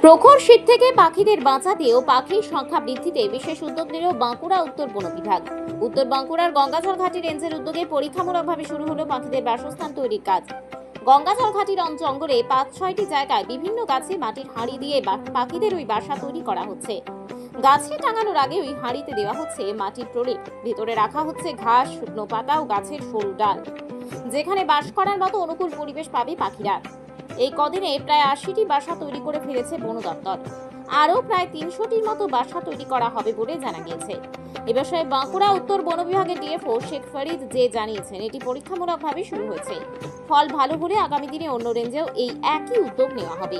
প্রখর শীত থেকে পাখিদের বাঁচাতে ও পাখির সংখ্যা বৃদ্ধিতে বিশেষ উদ্যোগ নিল বাঁকুড়া উত্তর বন বিভাগ। উত্তর বাঁকুড়ার গঙ্গাজল ঘাটি রেঞ্জের উদ্যোগে পরীক্ষামূলকভাবে শুরু হলো পাখিদের বাসস্থান তৈরির কাজ। গঙ্গাজল ঘাটির জঙ্গলে ৫-৬টি জায়গায় বিভিন্ন গাছে মাটির হাঁড়ি দিয়ে পাখিদের ওই বাসা তৈরি করা হচ্ছে। গাছে টাঙানোর আগে ওই হাঁড়িতে দেওয়া হচ্ছে মাটির প্রলেপ, ভিতরে রাখা হচ্ছে ঘাস, শুকনো পাতা ও গাছের সরু ডাল, যেখানে বাস করার মতো অনুকূল পরিবেশ পাবে পাখিরা। এই কদিনে প্রায় ৮০টি বাসা তৈরি করে ফেলেছে বন দপ্তর। আরও প্রায় ৩০০টির মতো বাসা তৈরি করা হবে বলে জানা গিয়েছে। এ বিষয়ে বাঁকুড়া উত্তর বন বিভাগের ডিএফও শেখ ফরিদ জানিয়েছেন, এটি পরীক্ষামূলকভাবে শুরু হয়েছে। ফল ভালো হলে আগামী দিনে অন্য রেঞ্জেও এই একই উদ্যোগ নেওয়া হবে।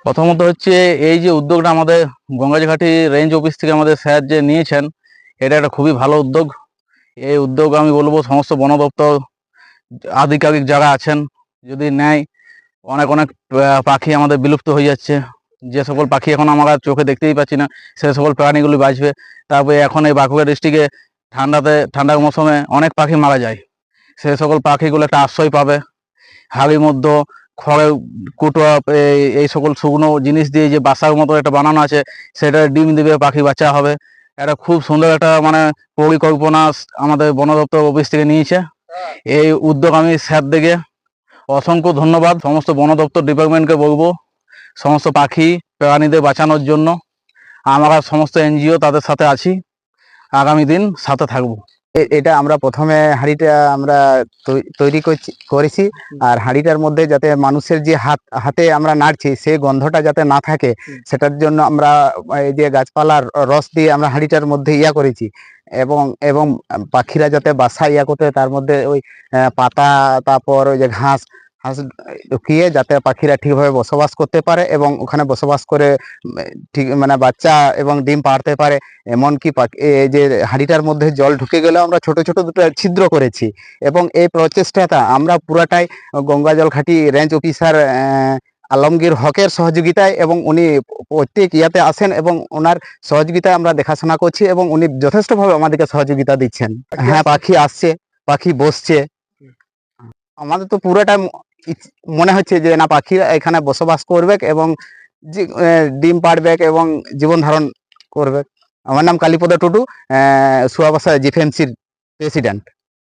প্রথমত হচ্ছে এই যে উদ্যোগটা আমাদের গঙ্গাজঘাটি রেঞ্জ অফিস থেকে আমাদের স্যার যে নিয়েছেন, এটা একটা খুবই ভালো উদ্যোগ। এই উদ্যোগ আমি বলবো সমস্ত বন দপ্তর আধিকারিক যারা আছেন যদি নেয়, অনেক অনেক পাখি আমাদের বিলুপ্ত হয়ে যাচ্ছে। যে সকল পাখি এখন আমরা চোখে দেখতেই পাচ্ছি না, সে সকল প্রাণীগুলি বাঁচবে। তারপরে এখন এই বাঁকুড়া ডিস্ট্রিক্টে ঠান্ডার মৌসুমে অনেক পাখি মারা যায়, সে সকল পাখিগুলো একটা আশ্রয় পাবে। হাড়ির মধ্যে খড়ের কুটো এই সকল শুকনো জিনিস দিয়ে যে বাসার মতো একটা বানানো আছে, সেটা ডিম দিবে, পাখি বাচ্চা হবে। এটা খুব সুন্দর একটা পরিকল্পনা আমাদের বন দপ্তর অফিস থেকে নিয়েছে। এই উদ্যোগ আমি স্যার থেকে অসংখ্য ধন্যবাদ। সমস্ত বন দপ্তর ডিপার্টমেন্টকে বলবো সমস্ত পাখি প্রাণীদের বাঁচানোর জন্য। আমরা সমস্ত এনজিও তাদের সাথে আছি, আগামী দিন সাথে থাকবো। এটা আমরা প্রথমে হাঁড়িটা আমরা তৈরি করেছি, আর হাঁড়িটার মধ্যে যাতে মানুষের যে হাতে আমরা নাড়ছি সেই গন্ধটা যাতে না থাকে, সেটার জন্য আমরা এই যে গাছপালার রস দিয়ে আমরা হাঁড়িটার মধ্যে করেছি। এবং পাখিরা যাতে বাসা করতে, তার মধ্যে ওই পাতা, তারপর ওই যে ঘাস ঢুকিয়ে যাতে পাখিরা ঠিকভাবে বসবাস করতে পারে এবং ওখানে বসবাস করে ঠিক বাচ্চা এবং ডিম পাড়তে পারে। এমনকি এই যে হাঁড়িটার মধ্যে জল ঢুকে গেলেও আমরা ছোট ছোট দুটো ছিদ্র করেছি। এবং এই প্রচেষ্টাটা আমরা পুরাটাই গঙ্গাজল ঘাটি রেঞ্জ অফিসার আলমগীর হকের সহযোগিতায়, এবং উনি প্রত্যেক ইয়াতে আসেন এবং ওনার সহযোগিতায় আমরা দেখাশোনা করছি, এবং উনি যথেষ্টভাবে আমাদেরকে সহযোগিতা দিচ্ছেন। হ্যাঁ, পাখি আসছে, পাখি বসছে। আমাদের তো পুরোটা মনে হচ্ছে যে না, পাখিরা এখানে বসবাস করবে এবং ডিম পাড়বে এবং জীবন ধারণ করবে। আমার নাম কালীপদ টুডু, সুয়াবাসা জিফএমসির প্রেসিডেন্ট।